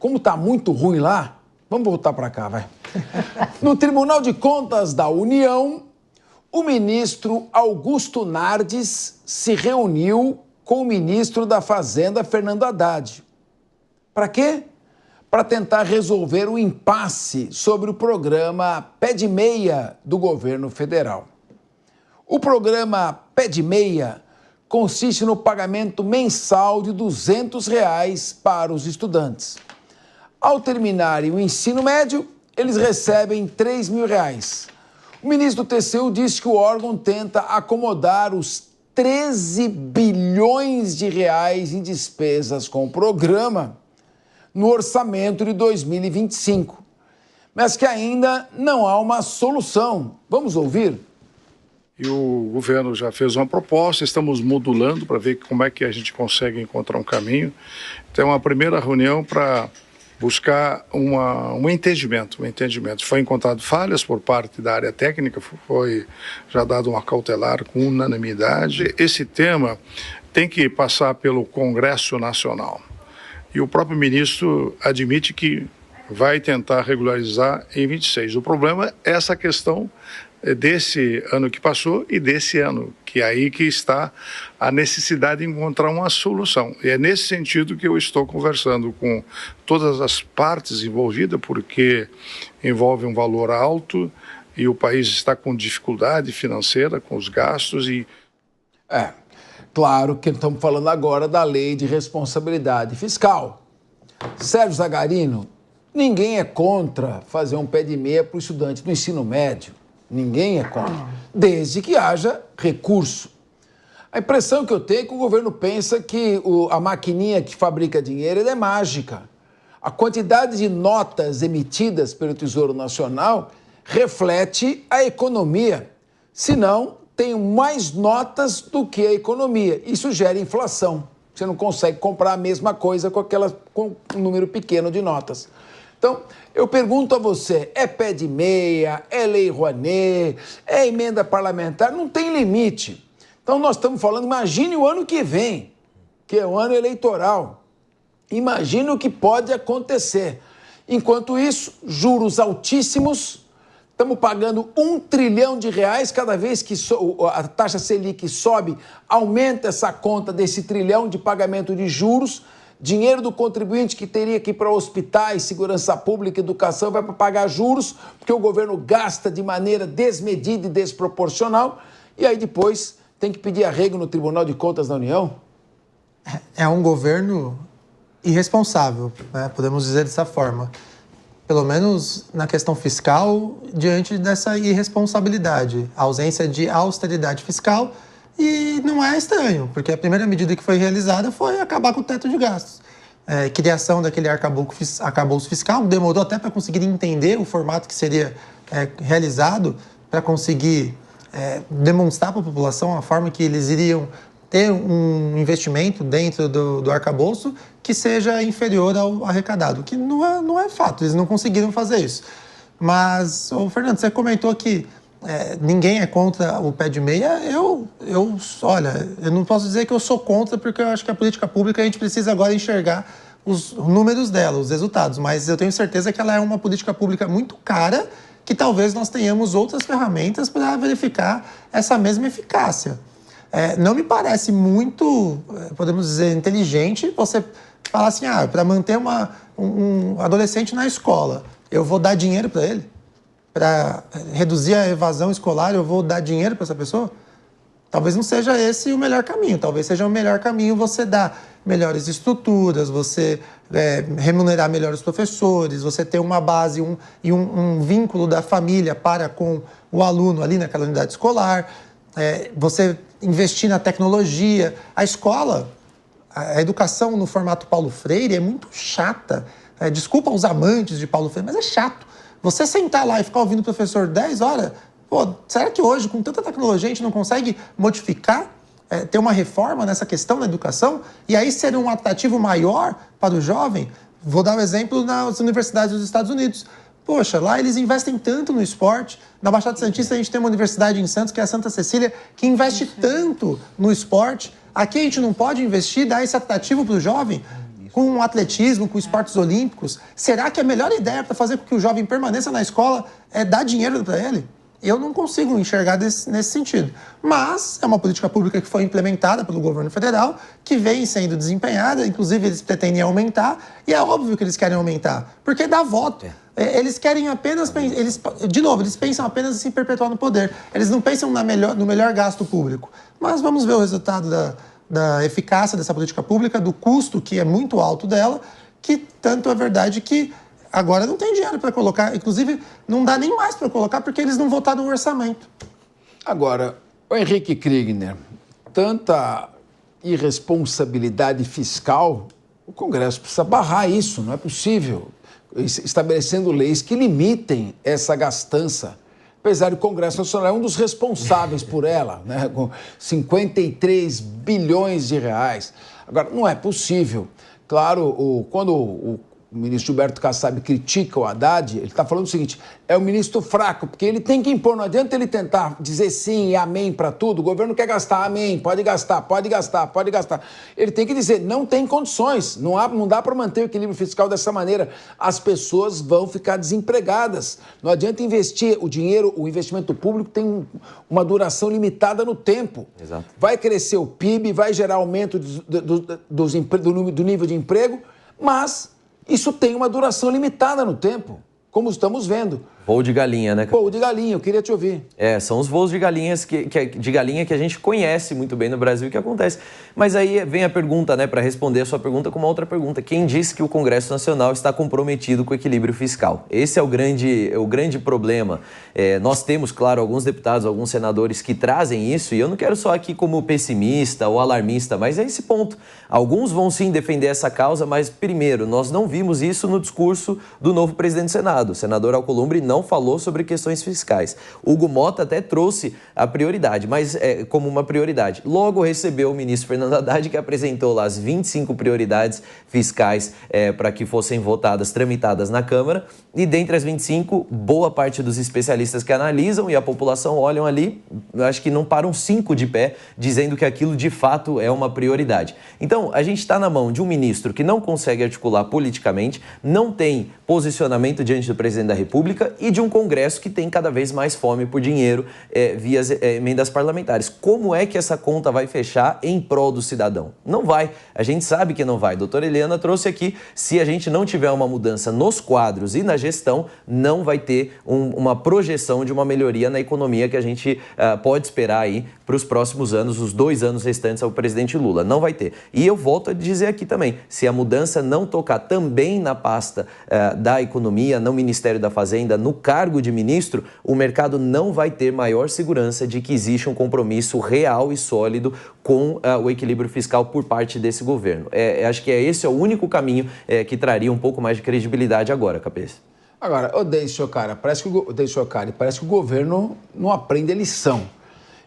como está muito ruim lá, vamos voltar para cá, vai. No Tribunal de Contas da União, o ministro Augusto Nardes se reuniu com o ministro da Fazenda, Fernando Haddad. Para quê? Para tentar resolver o impasse sobre o programa Pé de Meia do governo federal. O programa Pé de Meia consiste no pagamento mensal de R$ 200 para os estudantes. Ao terminarem o ensino médio, eles recebem R$ 3.000. O ministro do TCU disse que o órgão tenta acomodar os 13 bilhões de reais em despesas com o programa no orçamento de 2025, mas que ainda não há uma solução. Vamos ouvir? E o governo já fez uma proposta, estamos modulando para ver como é que a gente consegue encontrar um caminho. Então, uma primeira reunião para buscar um entendimento. Foi encontrado falhas por parte da área técnica, foi já dado uma cautelar com unanimidade. Esse tema tem que passar pelo Congresso Nacional. E o próprio ministro admite que vai tentar regularizar em 26. O problema é essa questão desse ano que passou e desse ano, que é aí que está a necessidade de encontrar uma solução. E é nesse sentido que eu estou conversando com todas as partes envolvidas, porque envolve um valor alto e o país está com dificuldade financeira, com os gastos e... Claro que estamos falando agora da Lei de Responsabilidade Fiscal. Sérgio Zagarino, ninguém é contra fazer um pé de meia para o estudante do ensino médio. Ninguém é contra, desde que haja recurso. A impressão que eu tenho é que o governo pensa que a maquininha que fabrica dinheiro é mágica. A quantidade de notas emitidas pelo Tesouro Nacional reflete a economia. Senão, tem mais notas do que a economia. Isso gera inflação. Você não consegue comprar a mesma coisa com um número pequeno de notas. Então, eu pergunto a você, é pé de meia, é lei Rouanet, é emenda parlamentar? Não tem limite. Então, nós estamos falando, imagine o ano que vem, que é o ano eleitoral. Imagine o que pode acontecer. Enquanto isso, juros altíssimos. Estamos pagando R$ 1 trilhão cada vez que a taxa Selic sobe, aumenta essa conta desse trilhão de pagamento de juros. Dinheiro do contribuinte que teria que ir para hospitais, segurança pública, educação, vai para pagar juros, porque o governo gasta de maneira desmedida e desproporcional, e aí depois tem que pedir arrego no Tribunal de Contas da União? É um governo irresponsável, né? Podemos dizer dessa forma. Pelo menos na questão fiscal, diante dessa irresponsabilidade, a ausência de austeridade fiscal, e não é estranho, porque a primeira medida que foi realizada foi acabar com o teto de gastos. Criação daquele arcabouço fiscal, demorou até para conseguir entender o formato que seria realizado, para conseguir demonstrar para a população a forma que eles iriam ter um investimento dentro do arcabouço que seja inferior ao arrecadado, que não é fato, eles não conseguiram fazer isso. Mas, Fernando, você comentou que ninguém é contra o pé de meia. Olha, eu não posso dizer que eu sou contra, porque eu acho que a política pública a gente precisa agora enxergar os números dela, os resultados, mas eu tenho certeza que ela é uma política pública muito cara, que talvez nós tenhamos outras ferramentas para verificar essa mesma eficácia. Não me parece muito, podemos dizer, inteligente você falar assim, para manter um adolescente na escola, eu vou dar dinheiro para ele? Para reduzir a evasão escolar, eu vou dar dinheiro para essa pessoa? Talvez não seja esse o melhor caminho. Talvez seja o melhor caminho você dar melhores estruturas, você remunerar melhor os professores, você ter uma base e um vínculo da família para com o aluno ali naquela unidade escolar, você investir na tecnologia. A escola, a educação no formato Paulo Freire é muito chata. Desculpa os amantes de Paulo Freire, mas é chato. Você sentar lá e ficar ouvindo o professor 10 horas, será que hoje, com tanta tecnologia, a gente não consegue modificar, ter uma reforma nessa questão da educação e aí ser um atrativo maior para o jovem? Vou dar um exemplo nas universidades dos Estados Unidos. Poxa, lá eles investem tanto no esporte. Na Baixada Santista a gente tem uma universidade em Santos, que é a Santa Cecília, que investe tanto no esporte. Aqui a gente não pode investir, dar esse atrativo para o jovem? com o atletismo, com esportes olímpicos, será que a melhor ideia para fazer com que o jovem permaneça na escola é dar dinheiro para ele? Eu não consigo enxergar nesse sentido. Mas é uma política pública que foi implementada pelo governo federal, que vem sendo desempenhada, inclusive eles pretendem aumentar, e é óbvio que eles querem aumentar, porque dá voto. Eles querem apenas... Eles pensam apenas em se perpetuar no poder. Eles não pensam no melhor gasto público. Mas vamos ver o resultado da eficácia dessa política pública, do custo, que é muito alto dela, que tanto é verdade que agora não tem dinheiro para colocar. Inclusive, não dá nem mais para colocar, porque eles não votaram no orçamento. Agora, o Henrique Kriegner, tanta irresponsabilidade fiscal, o Congresso precisa barrar isso, não é possível. Estabelecendo leis que limitem essa gastança. Apesar do Congresso Nacional é um dos responsáveis por ela, né, com 53 bilhões de reais. Agora, não é possível. Claro, quando o ministro Gilberto Kassab critica o Haddad, ele está falando o seguinte, é o ministro fraco, porque ele tem que impor, não adianta ele tentar dizer sim e amém para tudo, o governo quer gastar, amém, pode gastar, pode gastar, pode gastar. Ele tem que dizer, não tem condições, não dá para manter o equilíbrio fiscal dessa maneira, as pessoas vão ficar desempregadas. Não adianta investir o dinheiro, o investimento público tem uma duração limitada no tempo. Exato. Vai crescer o PIB, vai gerar aumento do nível de emprego, mas isso tem uma duração limitada no tempo, como estamos vendo. Voo de galinha, né? Voo de galinha, eu queria te ouvir. São os voos de galinhas de galinha que a gente conhece muito bem no Brasil, que acontece. Mas aí vem a pergunta, né, para responder a sua pergunta com uma outra pergunta. Quem disse que o Congresso Nacional está comprometido com o equilíbrio fiscal? Esse é o grande problema. Nós temos, claro, alguns deputados, alguns senadores que trazem isso, e eu não quero só aqui como pessimista ou alarmista, mas é esse ponto. Alguns vão sim defender essa causa, mas primeiro, nós não vimos isso no discurso do novo presidente do Senado. O senador Alcolumbre não falou sobre questões fiscais. Hugo Mota até trouxe a prioridade, mas como uma prioridade. Logo recebeu o ministro Fernando Haddad, que apresentou lá as 25 prioridades fiscais para que fossem votadas, tramitadas na Câmara, e dentre as 25, boa parte dos especialistas que analisam e a população olham ali, acho que não param 5 de pé, dizendo que aquilo de fato é uma prioridade. Então, a gente está na mão de um ministro que não consegue articular politicamente, não tem posicionamento diante do presidente da República e de um Congresso que tem cada vez mais fome por dinheiro via emendas parlamentares. Como é que essa conta vai fechar em prol do cidadão? Não vai. A gente sabe que não vai. A doutora Eliana trouxe aqui, se a gente não tiver uma mudança nos quadros e na gestão, não vai ter uma projeção de uma melhoria na economia que a gente pode esperar aí para os próximos anos, os 2 anos restantes ao presidente Lula. Não vai ter. E eu volto a dizer aqui também, se a mudança não tocar também na pasta da economia, no Ministério da Fazenda, no cargo de ministro, o mercado não vai ter maior segurança de que existe um compromisso real e sólido com o equilíbrio fiscal por parte desse governo. Acho que esse é o único caminho que traria um pouco mais de credibilidade agora, Cabeça. Agora, Deis Chocari, parece que o governo não aprende a lição.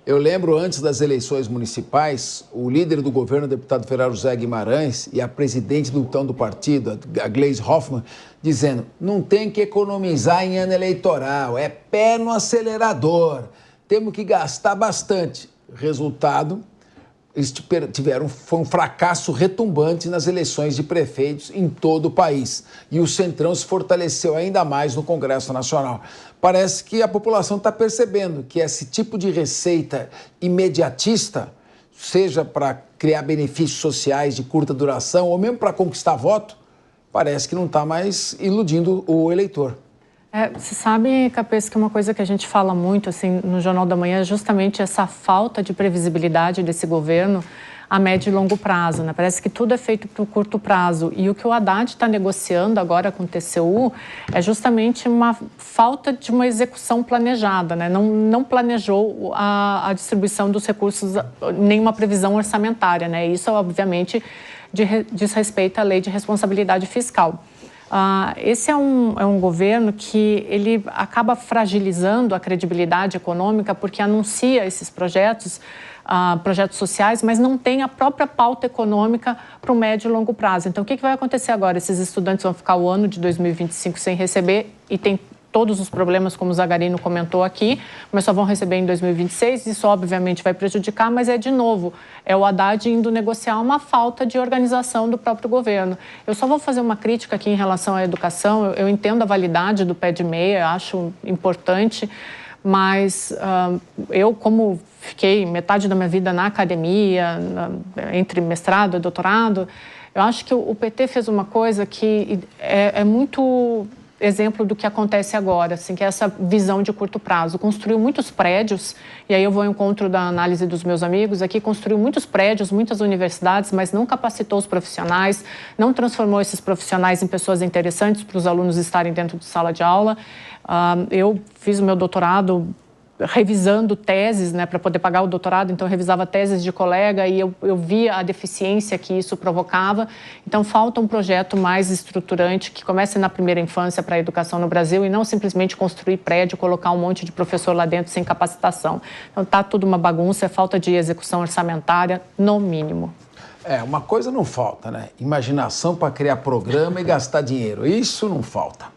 Eu lembro, antes das eleições municipais, o líder do governo, o deputado federal José Guimarães, e a presidente do partido, a Gleisi Hoffmann, dizendo, não tem que economizar em ano eleitoral, é pé no acelerador, temos que gastar bastante. Resultado, eles foi um fracasso retumbante nas eleições de prefeitos em todo o país. E o Centrão se fortaleceu ainda mais no Congresso Nacional. Parece que a população está percebendo que esse tipo de receita imediatista, seja para criar benefícios sociais de curta duração ou mesmo para conquistar voto, parece que não está mais iludindo o eleitor. Você sabe, Capês, que uma coisa que a gente fala muito assim, no Jornal da Manhã é justamente essa falta de previsibilidade desse governo a médio e longo prazo, né? Parece que tudo é feito para o curto prazo. E o que o Haddad está negociando agora com o TCU é justamente uma falta de uma execução planejada, né? Não planejou a distribuição dos recursos, nenhuma previsão orçamentária, né? Isso, obviamente, diz respeito à lei de responsabilidade fiscal. Esse é um governo que ele acaba fragilizando a credibilidade econômica porque anuncia esses projetos sociais, mas não tem a própria pauta econômica para o médio e longo prazo. Então, o que vai acontecer agora? Esses estudantes vão ficar o ano de 2025 sem receber e tem todos os problemas, como o Zagarino comentou aqui, mas só vão receber em 2026. Isso, obviamente, vai prejudicar, mas de novo, é o Haddad indo negociar uma falta de organização do próprio governo. Eu só vou fazer uma crítica aqui em relação à educação. Eu entendo a validade do pé de meia, acho importante, mas eu, como fiquei metade da minha vida na academia, entre mestrado e doutorado, eu acho que o PT fez uma coisa que é muito exemplo do que acontece agora, assim, que é essa visão de curto prazo. Construiu muitos prédios, e aí eu vou ao encontro da análise dos meus amigos aqui, construiu muitos prédios, muitas universidades, mas não capacitou os profissionais, não transformou esses profissionais em pessoas interessantes para os alunos estarem dentro de sala de aula. Eu fiz o meu doutorado revisando teses, né, para poder pagar o doutorado, então eu revisava teses de colega e eu via a deficiência que isso provocava. Então falta um projeto mais estruturante que comece na primeira infância para a educação no Brasil e não simplesmente construir prédio, colocar um monte de professor lá dentro sem capacitação. Então está tudo uma bagunça, é falta de execução orçamentária, no mínimo. Uma coisa não falta, né? Imaginação para criar programa e gastar dinheiro. Isso não falta.